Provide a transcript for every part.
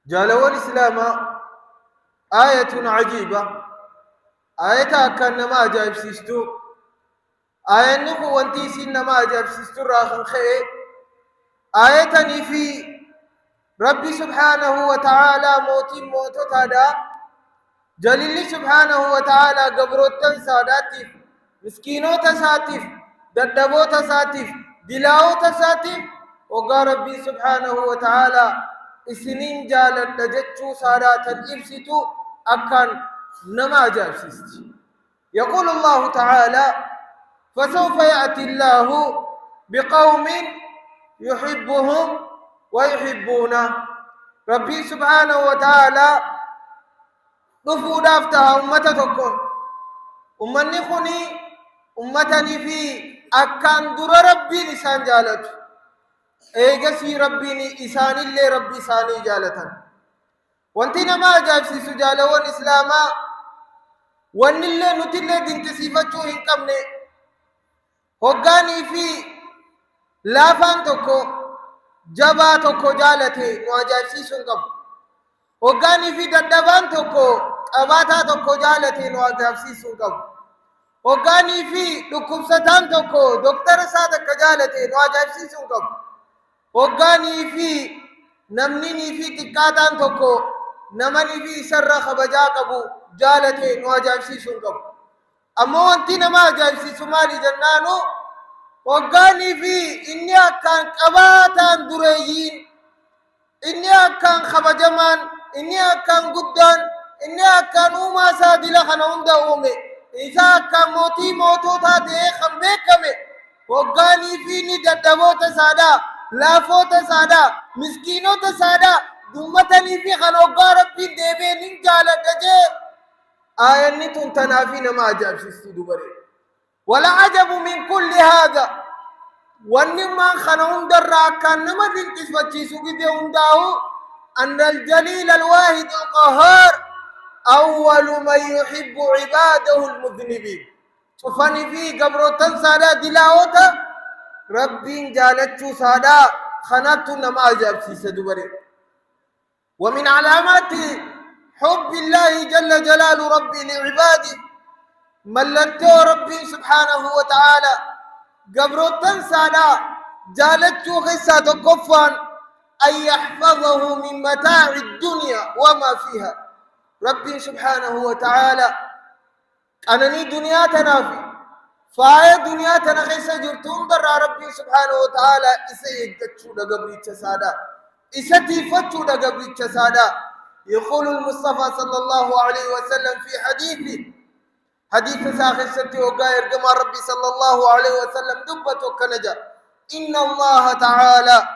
جالوا الإسلام آية عجيبة آية كان ما جايب سيستو آية نكو وانتي سين ما جايب سيستو راخن خير آية في ربي سبحانه وتعالى موتو تادا جليل سبحانه وتعالى قبروتن ساداتيف مسكينو تساتيف ددبو تساتيف دلاو تساتيف وقال ربي سبحانه وتعالى اسنين جالت لجتشو سادات الإبسطو أكان نما جابسيستي يقول الله تعالى فسوف يأتي الله بقوم يحبهم ويحبونه ربي سبحانه وتعالى نفو دافتها أمتكم أمني خني أمتني في أكان در ربي لسان جالت إيجسي ربي إسان اللي ربي ساني جالتا وانتنا ما جاب سيسو جالوان إسلاما وان اللي نتلي دين تسيفتشو هنكمني هقاني في لافان تكو جبا تكو جالتي نواجاب سيسو هنكم هقاني في ددبان تكو أباتا تكو جالتي نواجاب سيسو هنكم هقاني في لكبستان تكو دكتور سادك جالتي نواجاب سيسو هنكم هقاني في نمنيني في تكاتان تكو نمني في سر خبجا قبو جالتي نواجاب سيسو هنكم أما أنتنا ما جاب سيسو مالي جنانو وقاني في إني أكان قباتان دريين إني أكان خبجمان إني أكان قدان إني أكان أوما سادي لخنا عنده أومي إذا أكان موتو تاتي خمبيكمي وقاني في نددبو تسادا لافو تسادا مسكينو تسادا دمتني في خنوقا ربي ديبي ننجالة دجي آية نتون تنافين ما جاب سيستي دبري ولا عجب من كل هذا ونما خنون درا كان نما دنتس وجيسو بيدي هنداو أن الجليل الواحد القهار أول من يحب عباده المذنبين شوفاني في قبرو تنسادا دلاوتا ربي جالتشو سادا خناتو نما جاب سيسي دبري ومن علامات حب الله جل جلال ربي لعباده ملنتو ربي سبحانه وتعالى قبرو تنسانا جالتو خيسا تقفان أن يحفظه من متاع الدنيا وما فيها ربي سبحانه وتعالى أنني دنيا تنافي فاية دنيا تنخيسا جرتون در ربي سبحانه وتعالى إسا يجتشو دا قبري تسادا إسا تيفتشو دا قبري تسادا يقول المصطفى صلى الله عليه وسلم في حديثه حديث ساخر ستي وقاير كما ربي صلى الله عليه وسلم دبت وكنجا إن الله تعالى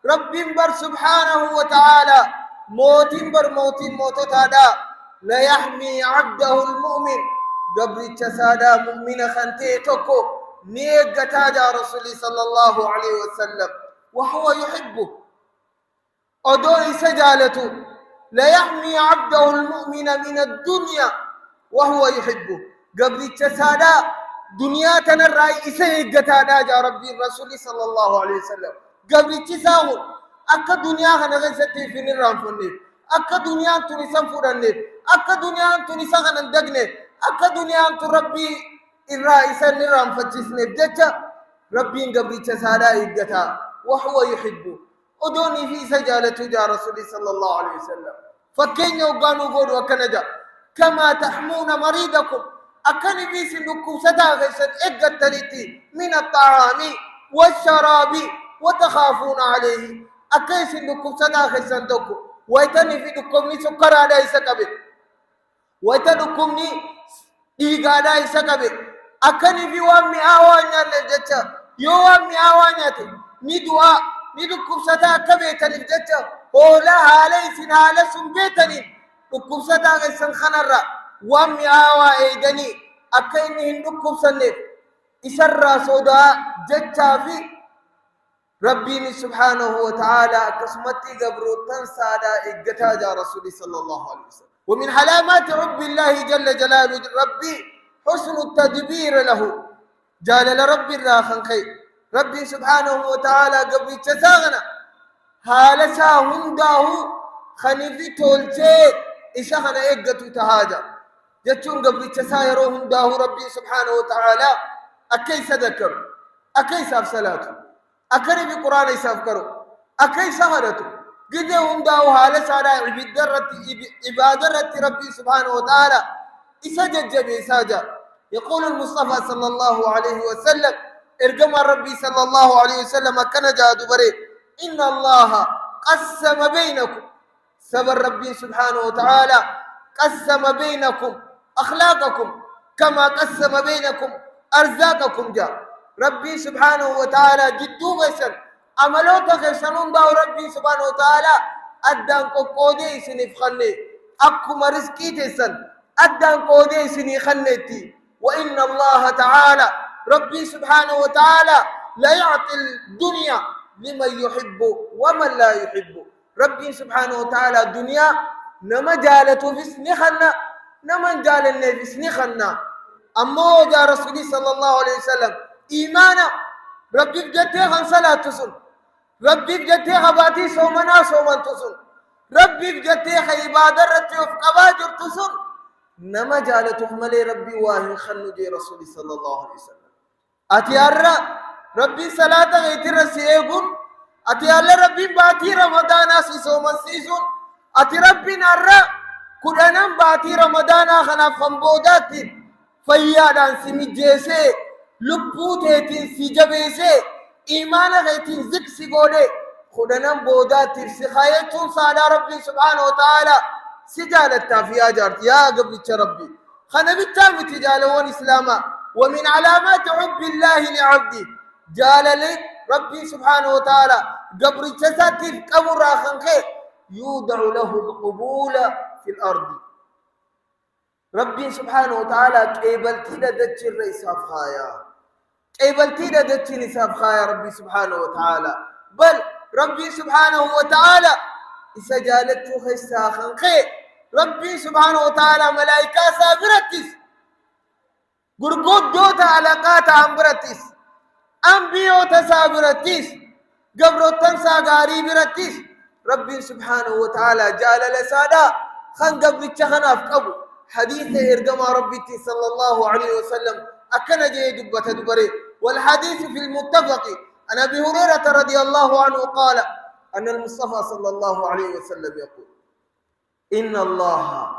رب بر سبحانه وتعالى موت تادا لا يحمي عبده المؤمن قبل تسادا مؤمن خنتي تكو نيق تادا رسولي صلى الله عليه وسلم وهو يحبه أدوي سجالته لا يحمي عبده المؤمن من الدنيا وهو يحبه قبل تسادا دنيا تنرى إسه قتادا جا ربي الرسول صلى الله عليه وسلم قبل تساول أكا دنيا هنغيستي في نرام فني أكا دنيا تنسان فرني أكا دنيا تنسان هنندقني أكا دنيا تربي الرئيس نرام فتسني بجتا ربي قبل تسادا إقتا وهو يحبه أدوني في سجالة جا رسول صلى الله عليه وسلم فكين يوقانوا قول وكنجا كما تحمون مريضكم أكن بيس نكو سدا غيسد إقتلتي من الطعام والشراب وتخافون عليه أكيس نكو سدا غيسد دوكو ويتني في دكمني سكر على إسكابي ويتنكمني إيغا على إسكابي أكن في وامي آوانيا لجتا يو وامي آوانيا ندوا ندكو سدا كبي تنجتا ولا علي سنها لسن بيتني دكو سدا غيسد خنرا وامي آوا إيدني أكيني هندوكم سنف إسرى صدا جتا في ربي سبحانه وتعالى قسمتي قبرو تنسادا إقتاجا رسولي صلى الله عليه وسلم ومن علامات حب الله جل جلاله ربي حسن التدبير له جال لربي الراخن خير ربي سبحانه وتعالى قبل تساغنا هالسا هنداه خنيفي تولتي إيشا خنا إيقتو تهاجا جتشون قبل تسايروهم داه ربي سبحانه وتعالى أكيس ذكر أكيس أفسلاته أكري بقرآن يسافكروا أكيس هرتو قدهم داه هالة سارة عبادة ربي سبحانه وتعالى إسجد جبي إساجا يقول المصطفى صلى الله عليه وسلم ارجم ربي صلى الله عليه وسلم كان جاد بري إن الله قسم بينكم سبر ربي سبحانه وتعالى قسم بينكم أخلاقكم كما قسم بينكم أرزاقكم جاء ربي سبحانه وتعالى جدو غيسن عملو تغيسنون داو ربي سبحانه وتعالى أدان قودي سنف خلي أكما رزقي تسن أدان قودي سني خليتي وإن الله تعالى ربي سبحانه وتعالى لا يعطي الدنيا لمن يحب ومن لا يحب ربي سبحانه وتعالى الدنيا نما جالته في سنخنا نما جالنا في سنخنا أما جاء رسولي صلى الله عليه وسلم إيمانا ربي بجتها صلاة تصل ربي بجتها باتي صومنا صومن تصل ربي بجتها عبادة رتي وفقباجر تصل نما جالته ملي ربي واهن خنو جي رسولي صلى الله عليه وسلم أتيارا ربي صلاة غيتر سيئون أتيارا ربي باتي رمضان سيسومن سيسون أتي ربي نرى كدنان باتي رمضان خنا فنبودات فيادان سمجيسي لبوتيتين سجبيسي إيمان غيتين زك سيقودي كدنان بودات سخايتون صالى ربي سبحانه وتعالى سجالة في أجارت يا قبل ربي خنا بالتام تجالون إسلاما ومن علامات حب الله لعبدي جال لي ربي سبحانه وتعالى قبل تساتير قبر خنخي يوضع له القبول في الأرض ربي سبحانه وتعالى كيبلتي دتش الرئيساف خايا كيبلتي دتش نساف خايا ربي سبحانه وتعالى بل ربي سبحانه وتعالى إسجالته خيسا خنخي ربي سبحانه وتعالى ملائكة سابرتس قرقود دوتا علاقات عمبرتس أنبيو تسابرتس قبرو تنسى غاري برتس ربي سبحانه وتعالى جال لسادا خان قبل تخنا في قبو حديث إرقام ربي صلى الله عليه وسلم أكن جي دبة دبري والحديث في المتفق عن أبي هريرة رضي الله عنه قال أن المصطفى صلى الله عليه وسلم يقول إن الله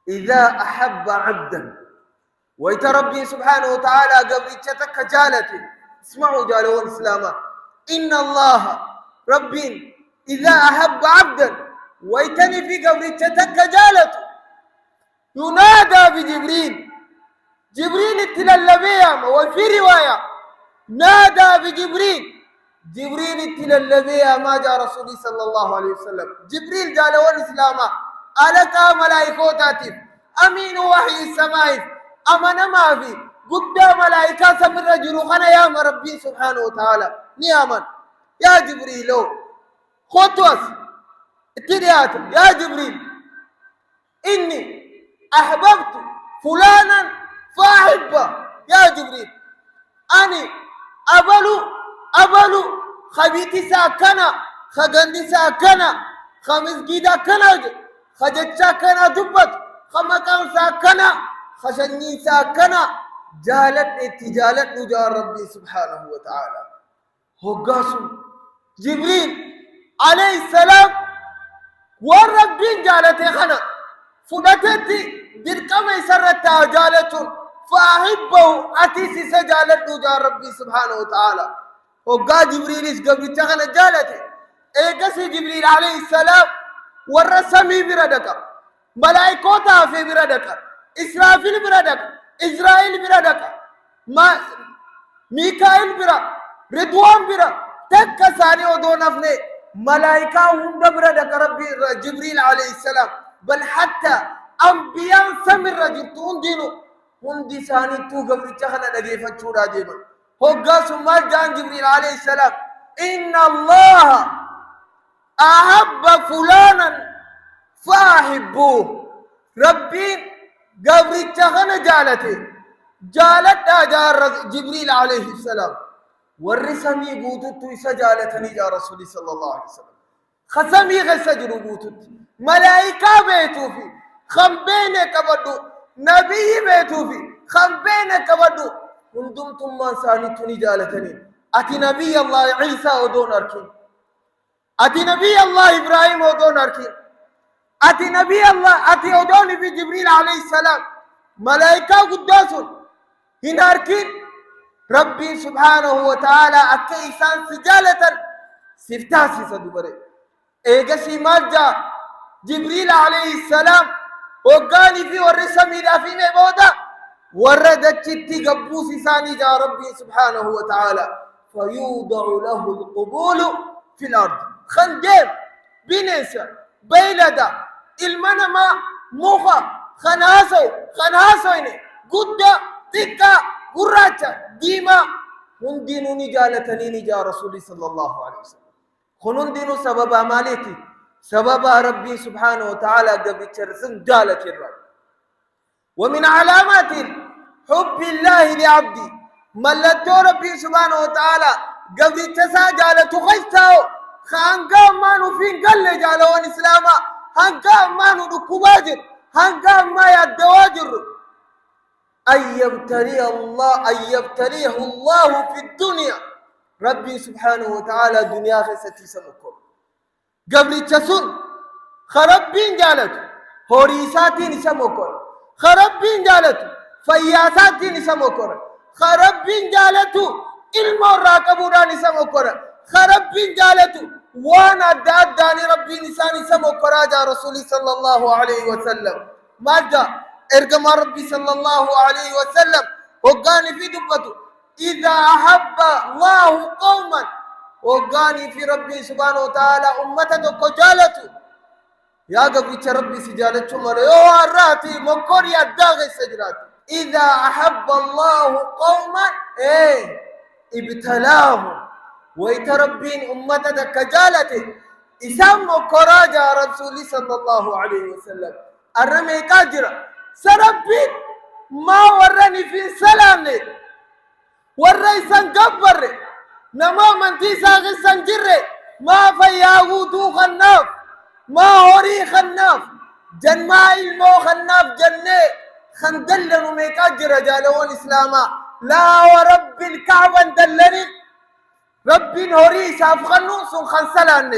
إذا أحب عبدا ويتربي سبحانه وتعالى قبل تتك جالته اسمعوا جالوا الإسلام إن الله ربي إذا أحب عبدا ويتني في قبل تتك جالته ينادى بجبريل جبريل التلالبية وفي رواية نادى بجبريل جبريل التلالبية ما جاء رسولي صلى الله عليه وسلم جبريل جالوا الإسلام ألقى ملائكوتاتي أمين وحي السماء أمن ما في قد ملائكة سمر رجل خنا يا ربي سبحانه وتعالى نياما يا جبريل خطوس اتريات يا جبريل إني أحببت فلانا فأحبه يا جبريل أني أبلو خبيتي ساكنا خغندي ساكنا خمسجيدا كنا خجتشا كنا دبت خمكان ساكنا خشني ساكنا جالت اتجالت نجار ربي سبحانه وتعالى هقاسم جبريل عليه السلام والربين جالت خنا فدتتي دركم يسرت جالت فأحبه أتيسي سجالت نجار ربي سبحانه وتعالى وقا جبريل قبل تغنى جالته ايقسي جبريل عليه السلام والرسمي بردك ملائكوتا في بردك إسرافيل بردك إسرائيل بردك ما ميكائيل برا رضوان برا تك ثاني ودون أفني ملائكة هم بردك ربي جبريل عليه السلام بل حتى أنبياء سمر جبتون دينو هم دي ثاني تو قبل تغنى نجيفة شورا جيبا هقا سمال جان جبريل عليه السلام إن الله أحب فلانا فأحبوه ربي قبل تغنى جالت أجار جبريل عليه السلام والرسمي قوتت إسا جالتني جا رسولي صلى الله عليه وسلم خسمي غسجر قوتت ملائكة بيتو في خمبين كبدو نبي بيتو في خمبين كبدو هندم ثم سانتني جالتني أتي نبي الله عيسى ودون أركين أتي نبي الله إبراهيم ودون أركين أتي نبي الله أتي ودون في جبريل عليه السلام ملائكة قداسون هنا أركين ربي سبحانه وتعالى أكيسان سجالة سفتاسي سدبري إيجاسي مالجا جبريل عليه السلام وقاني في ورسمي في مبودا وردت جتي قبوسي ساني جا ربي سبحانه وتعالى فيوضع له القبول في الأرض خنجيب بنسا بيلدا المنما موخا خناسو إني قدى تكا قراتا ديما هندينوني جالتني نجا رسولي صلى الله عليه وسلم خنون دينو سبب مالتي سبب ربي سبحانه وتعالى قبل ترسم جالة الرب ومن علامات حب الله لعبدي ملتو ربي سبحانه وتعالى قبل تسا جالة خيستاو خانقا ما نفين قل جالة والإسلاما هنقا ما ندكباجر هنقا ما يدواجر أن يبتليه الله في الدنيا ربي سبحانه وتعالى دنيا خيستي سمكم قبل تسن خربين جالته هوريساتين سمكم خربين جالته فياساتين سمكم خربين جالته علم الراكبوران سمكم خربين جالته وانا داداني ربي نساني سمكم راجع رسولي صلى الله عليه وسلم ماذا ارجم ربي صلى الله عليه وسلم وقاني في دبته إذا أحب الله قوما وقاني في ربي سبحانه وتعالى أمته كجالته يا قبل ربي سجالته مرة يا راتي مكوريا داغ السجرات إذا أحب الله قوما ابتلاهم ويتربين أمته كجالته إسام مكوراجا رسولي صلى الله عليه وسلم الرمي كاجرة سربين ما ورني في سلام لي ورئيسان قبر نما من تيسا غسان جره ما فياغوتو خناف ما هوري خناف جن ما علمو خناف جنة خندلن ميكاجر جالوان إسلاما لا ورب الكعبة دلني رب هوري سافخنو سن خنسلان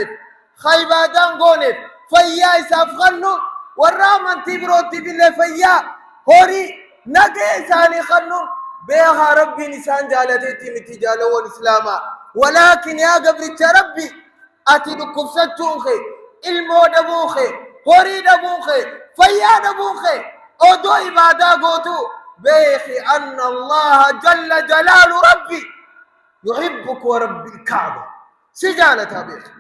خيبادان غونف فيا سافخنو ورامن تبروتي بالله فيا هوري نجي ساني خنو بيها ربي نسان جالتي متجالة والإسلام ولكن يا قبل ربي أتي دكبستونخي المو دبوخي هوري دبوخي فيا دبوخي أدو إبادة قوتو بيخي أن الله جل جلال ربي يحبك ورب الكعبة سجالة بيخي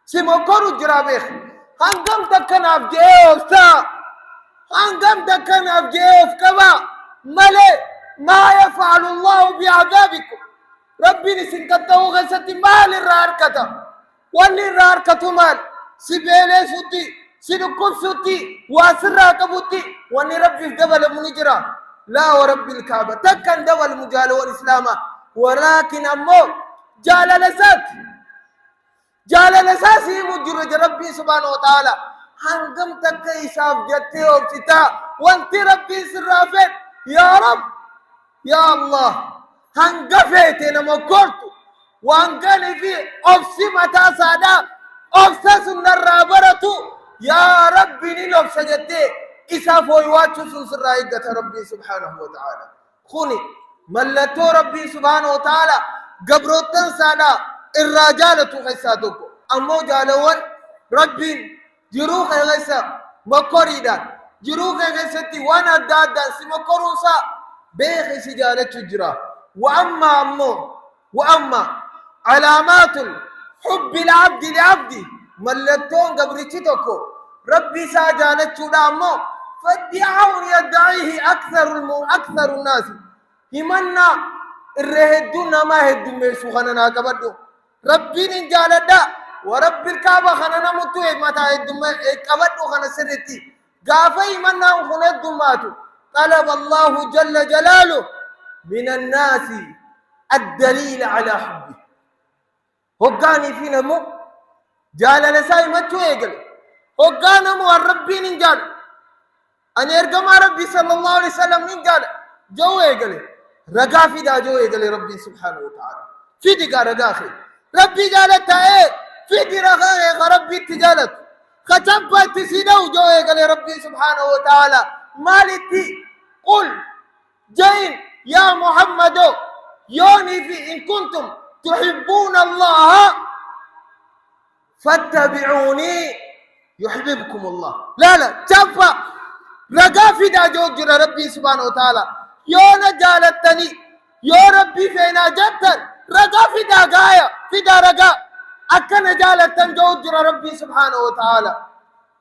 سموكرو جرا بيخي هنقم دكنا أفجيوف تا هنقم دكنا أفجيوف كما ملي ما يفعل الله بعذابكم ربي نسنكته غسة مال الراركة واللي الراركة مال سبيلي سوتي سيدكم سوتي واسرها كبوتي واللي ربي في دبل منجرة لا ورب الكعبة تكن دبل مجال والإسلام ولكن أمو جال لساسي مجرد ربي سبحانه وتعالى هنقم تكي إساف جتي وبستا وانت ربي سرافين يا رب يا الله هنقفيت نمكرت وانقني في أفسي متى سادا أفسس النرابرة يا ربي نلوف سجدتي إسافو يواتشو سنسر رايقة ربي سبحانه وتعالى خوني ملتو ربي سبحانه وتعالى قبروتن سادا الرجالة خيساتوك أمو جالوان ربي جروخ غيسا مكوريدان جروخ غيستي وانا دادا سمكوروسا بيخي سجالة تجرى وأما علامات حب العبد لعبدي ملتون قبرتكو ربي ساجالة تجرى فادعون يدعيه أكثر الناس همنا الرهدون ما هدون ميسو خننا كبدو ربي نجالة ورب الكعبة خننا متوه متى هدون كبدو خنا سرتي قافي منا خند ماتو طلب الله جل جلاله من الناس الدليل على حبه وقاني في نمو جال نساي متو يقل وقانا مو ربي ننجال أن يرقم ربي صلى الله عليه وسلم ننجال جوه يقلي رقا في دا جوه يقلي ربي سبحانه وتعالى في دقا رقا خي ربي جالتها ايه في دي رقا ربي تجالت خطبت تسيدو جوه يقلي ربي سبحانه وتعالى مالتي قل جين يا محمد يوني في إن كنتم تحبون الله فاتبعوني يحببكم الله لا تفا رقا في دا جوجر ربي سبحانه وتعالى يونا جالتني يا ربي فينا جتا رقا في دا غاية في دا رقا أكنا جالتن جوجر ربي سبحانه وتعالى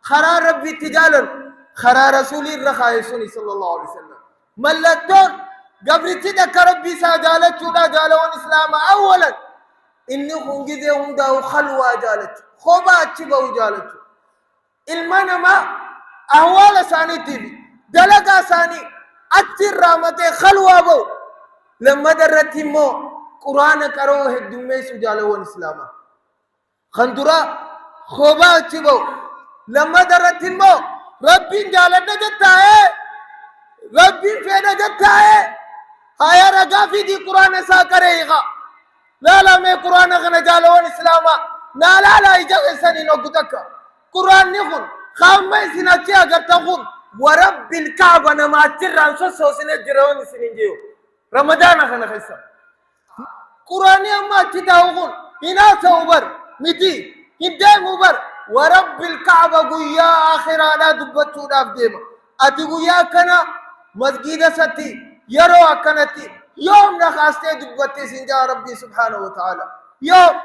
خرا ربي تجالن خرا رسولي الرخاء صلى الله عليه وسلم ملتون قبرتي دك ربي ساجالت ولا جالون إسلام أولا إني خنجي هم داو خلوا جالت خوبا تشبو جالت المنما أهوال ثاني تبي دلقا ثاني أتر رامته خلوا بو لما درتي مو قرآن كروه الدمي سجالون إسلام خندرا خوبا تشبو لما درتي مو ربي جالت جتا ہے ربي فينا جتا ہے آیا رگا فی دی قرآن سا کرے گا لا میں قرآن غنا جالوان اسلاما لا اجاو سنی نو گتکا قرآن نخون خام میں سنچے اگر تخون ورب الكعبة نما تران سوسو سنة جرون سنين جيو رمضان خنا خيسا قرآن اما تتاوغون انا سوبر متي هدى مبر ورب الكعبة قويا آخرانا دبتو داف ديما اتي قويا كنا مسجد ستي يرو أكنتي يوم نخاسته دبتي سنجا ربي سبحانه وتعالى يوم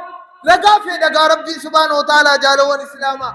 لقى في دقا ربي سبحانه وتعالى جالوان إسلاما